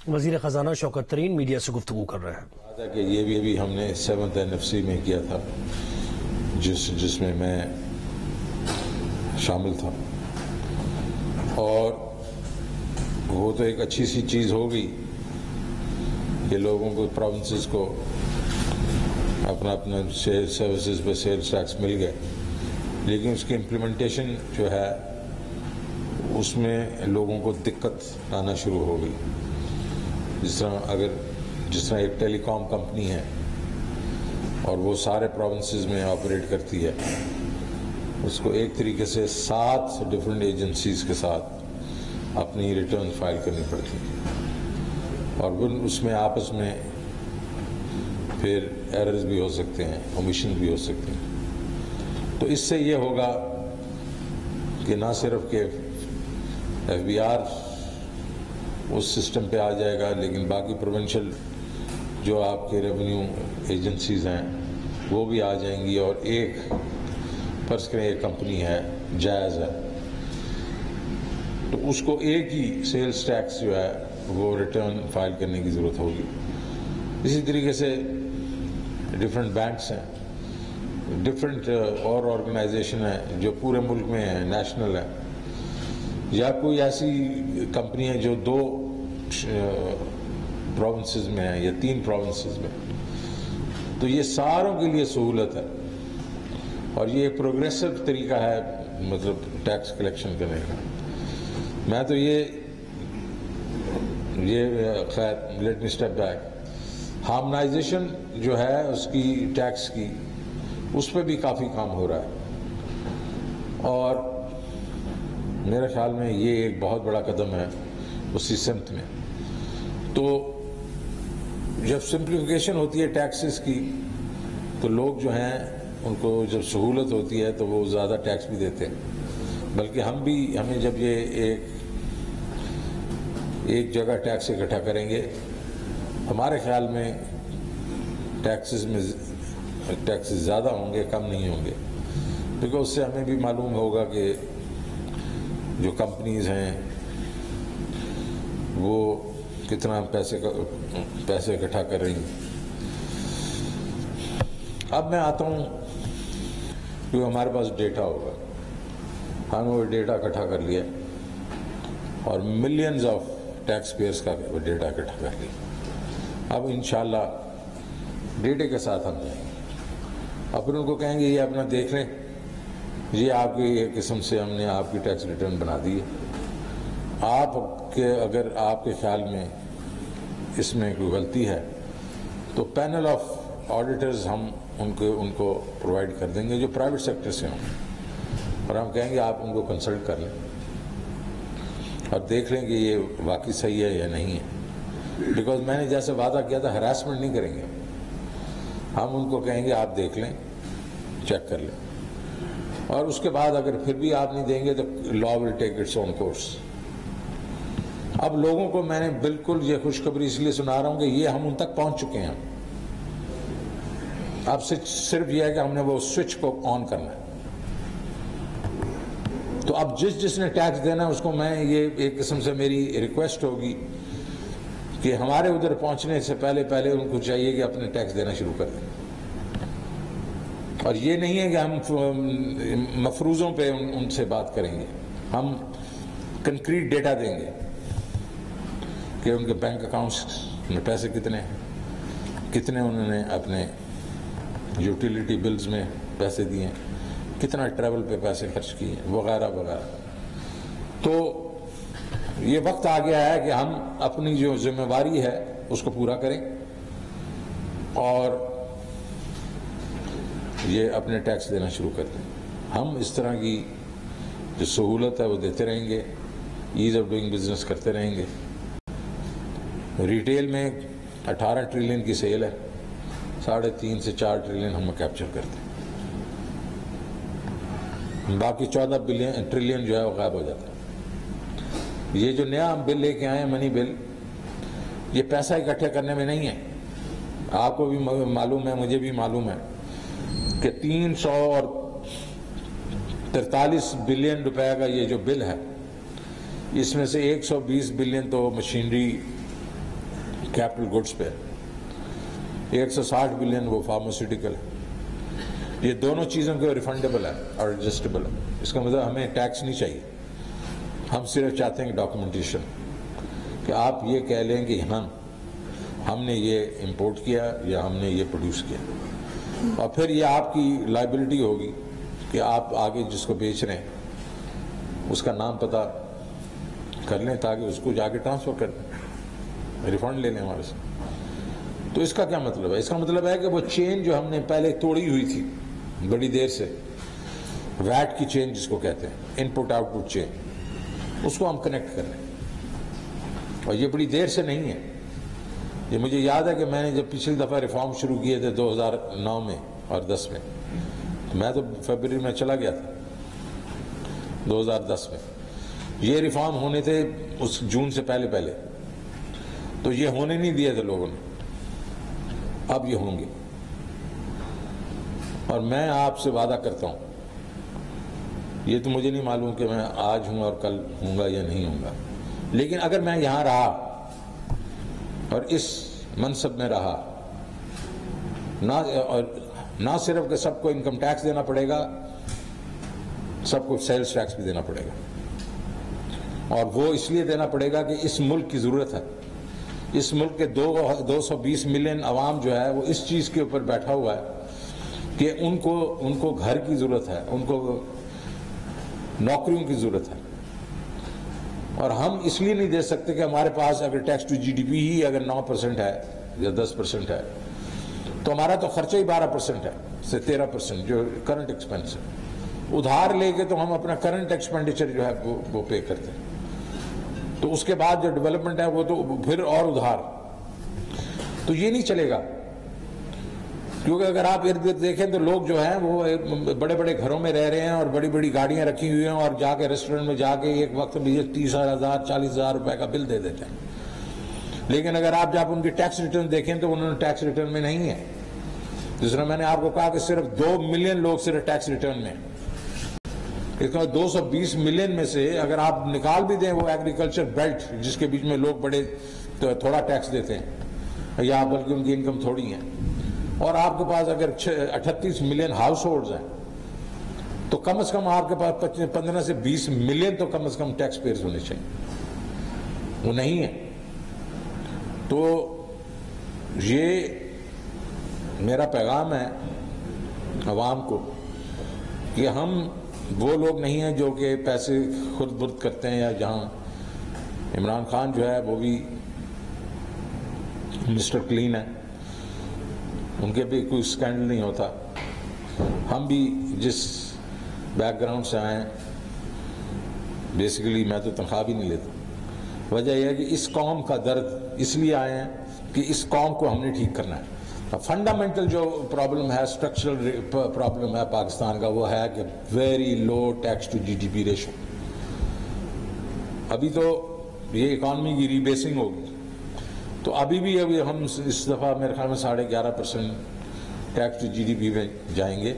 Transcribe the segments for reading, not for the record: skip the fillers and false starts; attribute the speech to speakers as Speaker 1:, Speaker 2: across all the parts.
Speaker 1: وزیر خزانہ شوکت ترین میڈیا سے گفتگو کر رہے ہیں
Speaker 2: کہ یہ بھی ہم نے 7th NFC میں کیا تھا جس میں شامل تھا، اور وہ تو ایک اچھی سی چیز ہوگی کہ لوگوں کو پروونسز کو اپنا سروسز پہ سیلز ٹیکس مل گئے، لیکن اس کی امپلیمنٹیشن جو ہے اس میں لوگوں کو دقت آنا شروع ہو گئی۔ جس طرح ایک ٹیلی کام کمپنی ہے اور وہ سارے پروونسز میں آپریٹ کرتی ہے، اس کو ایک طریقے سے 7 ڈفرینٹ ایجنسیز کے ساتھ اپنی ریٹرن فائل کرنی پڑتی ہے، اور اس میں آپس میں پھر ایررز بھی ہو سکتے ہیں، اومیشن بھی ہو سکتے ہیں۔ تو اس سے یہ ہوگا کہ نہ صرف کہ FBR اس سسٹم پہ آ جائے گا، لیکن باقی پروونشل جو آپ کے ریونیو ایجنسیز ہیں وہ بھی آ جائیں گی، اور ایک فرض کریں ایک کمپنی ہے جائز ہے تو اس کو ایک ہی سیلز ٹیکس جو ہے وہ ریٹرن فائل کرنے کی ضرورت ہوگی۔ اسی طریقے سے ڈفرینٹ بینکس ہیں، ڈفرینٹ اور آرگنائزیشن ہیں جو پورے ملک میں ہیں، نیشنل ہیں، یا کوئی ایسی کمپنی ہے جو 2 پروونسز میں ہیں یا 3 پروونسز میں، تو یہ ساروں کے لیے سہولت ہے، اور یہ ایک پروگریسو طریقہ ہے مطلب ٹیکس کلیکشن کرنے کا۔ میں تو یہ خیر let me step back, harmonisation جو ہے اس کی ٹیکس کی، اس پہ بھی کافی کام ہو رہا ہے، اور میرے خیال میں یہ ایک بہت بڑا قدم ہے اسی سمت میں۔ تو جب سمپلیفیکیشن ہوتی ہے ٹیکسز کی تو لوگ جو ہیں ان کو جب سہولت ہوتی ہے تو وہ زیادہ ٹیکس بھی دیتے ہیں، بلکہ ہمیں جب یہ ایک جگہ ٹیکس اکٹھا کریں گے، ہمارے خیال میں ٹیکسز زیادہ ہوں گے، کم نہیں ہوں گے، کیونکہ اس سے ہمیں بھی معلوم ہوگا کہ جو کمپنیز ہیں وہ کتنا پیسے اکٹھا کر رہی ہیں۔ اب میں آتا ہوں کہ ہمارے پاس ڈیٹا ہوگا، ہم وہ ڈیٹا اکٹھا کر لیا اور ملینز آف ٹیکس پیئرس کا ڈیٹا اکٹھا کر لیا۔ اب انشاءاللہ ڈیٹے کے ساتھ ہم جائیں گے، اب پھر ان کو کہیں گے یہ اپنا دیکھ لیں، یہ آپ کی ایک قسم سے ہم نے آپ کی ٹیکس ریٹرن بنا دی ہے، اگر آپ کے خیال میں اس میں کوئی غلطی ہے تو پینل آف آڈیٹرز ہم ان کو پرووائڈ کر دیں گے جو پرائیویٹ سیکٹر سے ہوں، اور ہم کہیں گے آپ ان کو کنسلٹ کر لیں اور دیکھ لیں کہ یہ واقعی صحیح ہے یا نہیں ہے، بیکاز میں نے جیسے وعدہ کیا تھا ہراسمنٹ نہیں کریں گے، ہم ان کو کہیں گے آپ دیکھ لیں، چیک کر لیں، اور اس کے بعد اگر پھر بھی آپ نہیں دیں گے تو لا ول ٹیک اٹس اون کورس۔ اب لوگوں کو میں نے بالکل یہ خوشخبری اس لیے سنا رہا ہوں کہ یہ ہم ان تک پہنچ چکے ہیں، اب صرف یہ ہے کہ ہم نے وہ سوئچ کو آن کرنا ہے۔ تو اب جس نے ٹیکس دینا ہے اس کو میں یہ ایک قسم سے میری ریکویسٹ ہوگی کہ ہمارے ادھر پہنچنے سے پہلے ان کو چاہیے کہ اپنے ٹیکس دینا شروع کر دیں، اور یہ نہیں ہے کہ ہم مفروضوں پہ ان سے بات کریں گے، ہم کنکریٹ ڈیٹا دیں گے کہ ان کے بینک اکاؤنٹس میں پیسے کتنے انہوں نے اپنے یوٹیلیٹی بلز میں پیسے دیے ہیں، کتنا ٹریول پہ پیسے خرچ کیے وغیرہ وغیرہ۔ تو یہ وقت آ گیا ہے کہ ہم اپنی جو ذمہ داری ہے اس کو پورا کریں اور یہ اپنے ٹیکس دینا شروع کر دیں۔ ہم اس طرح کی جو سہولت ہے وہ دیتے رہیں گے، ایز آف ڈوئنگ بزنس کرتے رہیں گے۔ ریٹیل میں 18 ٹریلین کی سیل ہے، 3.5 سے 4 ٹریلین ہم کیپچر کرتے ہیں، باقی 14 ٹریلین جو ہے وہ غائب ہو جاتا ہے۔ یہ جو نیا ہم بل لے کے آئے ہیں منی بل، یہ پیسہ اکٹھے کرنے میں نہیں ہے، آپ کو بھی معلوم ہے، مجھے بھی معلوم ہے کہ 343 بلین روپے کا یہ جو بل ہے، اس میں سے 120 بلین تو مشینری कैपिटल गुड्स पे, 160 बिलियन वो फार्मास्यूटिकल है। ये दोनों चीज़ों को रिफंडेबल है और एडजस्टेबल है। इसका मतलब हमें टैक्स नहीं चाहिए, हम सिर्फ चाहते हैं कि डॉक्यूमेंटेशन, कि आप ये कह लें कि हमने ये इंपोर्ट किया या हमने ये प्रोड्यूस किया, और फिर ये आपकी लाइबिलिटी होगी कि आप आगे जिसको बेच रहे हैं उसका नाम पता कर लें ताकि उसको जाके ट्रांसफ़र कर दें, रिफंड ले लें हमारे से। तो इसका क्या मतलब है? इसका मतलब है कि वो चेन जो हमने पहले तोड़ी हुई थी बड़ी देर से, वैट की चेन जिसको कहते हैं, इनपुट आउटपुट चेन, उसको हम कनेक्ट कर लें। और ये बड़ी देर से नहीं है, ये मुझे याद है कि मैंने जब पिछली दफ़ा रिफॉर्म शुरू किए थे 2009 में और 10 में, तो मैं तो फरवरी में चला गया था 2010 में, ये रिफॉर्म होने थे उस जून से पहले, तो ये होने नहीं दिए थे लोगों ने, अब ये होंगे। और मैं आपसे वादा करता हूं, ये तो मुझे नहीं मालूम कि मैं आज हूं और कल हूंगा या नहीं हूंगा, लेकिन अगर मैं यहां रहा और इस मनसब में रहा, ना सिर्फ कि सबको इनकम टैक्स देना पड़ेगा, सबको सेल्स टैक्स भी देना पड़ेगा। और वो इसलिए देना पड़ेगा कि इस मुल्क की ज़रूरत है। इस मुल्क के 220 मिलियन अवाम जो है वो इस चीज़ के ऊपर बैठा हुआ है कि उनको घर की ज़रूरत है, उनको नौकरियों की ज़रूरत है। और हम इसलिए नहीं दे सकते कि हमारे पास अगर टैक्स टू जीडीपी ही अगर 9% है या 10% है, तो हमारा तो खर्चा ही 12% है से 13% जो करंट एक्सपेंस है। उधार लेके तो हम अपना करंट एक्सपेंडिचर जो है वो पे करते हैं, तो उसके बाद जो डेवलपमेंट है वो तो फिर और उधार। तो ये नहीं चलेगा, क्योंकि अगर आप इर्द गिर्द देखें तो लोग जो हैं वो बड़े बड़े घरों में रह रहे हैं और बड़ी बड़ी गाड़ियां रखी हुई हैं और जाके रेस्टोरेंट में जाके एक वक्त में 30,000 40,000 रुपए का बिल दे देते हैं। लेकिन अगर आप जब उनकी टैक्स रिटर्न देखें तो उन्होंने टैक्स रिटर्न में नहीं है। जिस तरह मैंने आपको कहा कि सिर्फ 2 मिलियन लोग सिर्फ टैक्स रिटर्न में, इसका 220 मिलियन में से अगर आप निकाल भी दें वो एग्रीकल्चर बेल्ट जिसके बीच में लोग बड़े तो थोड़ा टैक्स देते हैं या बल्कि उनकी इनकम थोड़ी है, और आपके पास अगर 38 मिलियन हाउस होल्ड्स हैं, तो कम से कम आपके पास 15 से 20 मिलियन तो कम से कम टैक्स पेयर्स होने चाहिए। वो नहीं है। तो ये मेरा पैगाम है अवाम को कि हम वो लोग नहीं हैं जो कि पैसे खुद बुर्द करते हैं, या जहां इमरान खान जो है वो भी मिस्टर क्लीन है, उनके भी कोई स्कैंडल नहीं होता। हम भी जिस बैकग्राउंड से आए, बेसिकली मैं तो तनख्वाह भी नहीं लेता। वजह यह है कि इस कौम का दर्द इसलिए आए हैं कि इस कौम को हमने ठीक करना है। फंडामेंटल जो प्रॉब्लम है, स्ट्रक्चरल प्रॉब्लम है पाकिस्तान का, वो है कि very low tax to GDP ratio. अभी तो ये इकॉनमी की रीबेसिंग होगी, तो अभी हम इस दफ़ा मेरे ख्याल में 11.5% टैक्स टू जीडीपी में जाएंगे।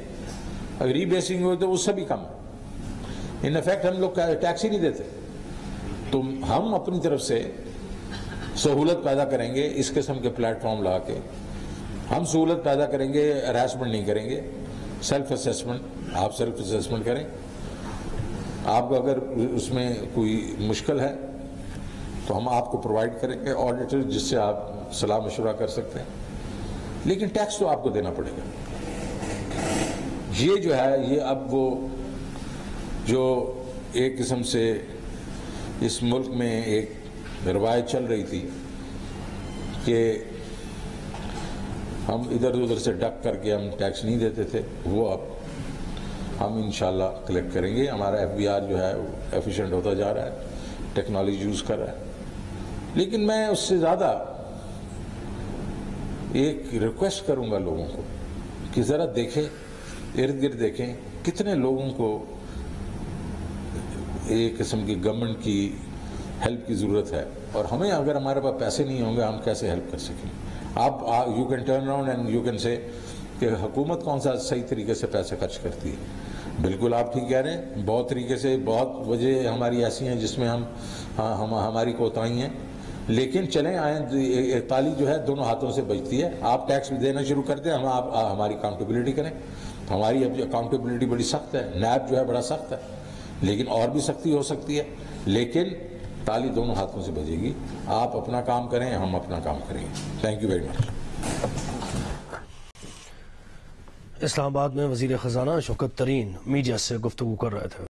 Speaker 2: अगर रीबेसिंग हो तो उससे भी कम है। इन इफेक्ट हम लोग टैक्स ही नहीं देते। तो हम अपनी तरफ से सहूलत पैदा करेंगे, इस किस्म के प्लेटफॉर्म ला के हम सहूलत पैदा करेंगे, हरासमेंट नहीं करेंगे। सेल्फ असेसमेंट, आप सेल्फ असेसमेंट करें। आपको अगर उसमें कोई मुश्किल है तो हम आपको प्रोवाइड करेंगे ऑडिटर जिससे आप सलाह मशवरा कर सकते हैं, लेकिन टैक्स तो आपको देना पड़ेगा। ये जो है, ये अब वो जो एक किस्म से इस मुल्क में एक रवायत चल रही थी कि हम इधर उधर से डक करके हम टैक्स नहीं देते थे, वो अब हम इंशाल्लाह कलेक्ट करेंगे। हमारा एफबीआर जो है एफिशिएंट होता जा रहा है, टेक्नोलॉजी यूज़ कर रहा है। लेकिन मैं उससे ज़्यादा एक रिक्वेस्ट करूंगा लोगों को कि ज़रा देखें, इर्द गिर्द देखें कितने लोगों को एक किस्म की गवर्नमेंट की हेल्प की ज़रूरत है, और हमें अगर हमारे पास पैसे नहीं होंगे हम कैसे हेल्प कर सकेंगे। आप you can turn around and you can say कि हुकूमत कौन सा सही तरीके से पैसे खर्च करती है। बिल्कुल आप ठीक कह रहे हैं, बहुत तरीके से, बहुत वजह हमारी ऐसी हैं जिसमें हमारी कोताही हैं, لیکن چلیں آئیں، تالی جو ہے دونوں ہاتھوں سے بجتی ہے. آپ ٹیکس بھی دینا شروع کر دیں، آپ ہماری اکاؤنٹیبلٹی کریں. ہماری اب اکاؤنٹیبلٹی بڑی سخت ہے، نیب جو ہے بڑا سخت ہے، لیکن اور بھی سختی ہو سکتی ہے. لیکن تالی دونوں ہاتھوں سے بجے گی. آپ اپنا کام کریں، ہم اپنا کام کریں گے. Thank you very much.
Speaker 1: Islamabad میں وزیر خزانہ شوکت ترین میڈیا سے گفتگو کر رہے تھے.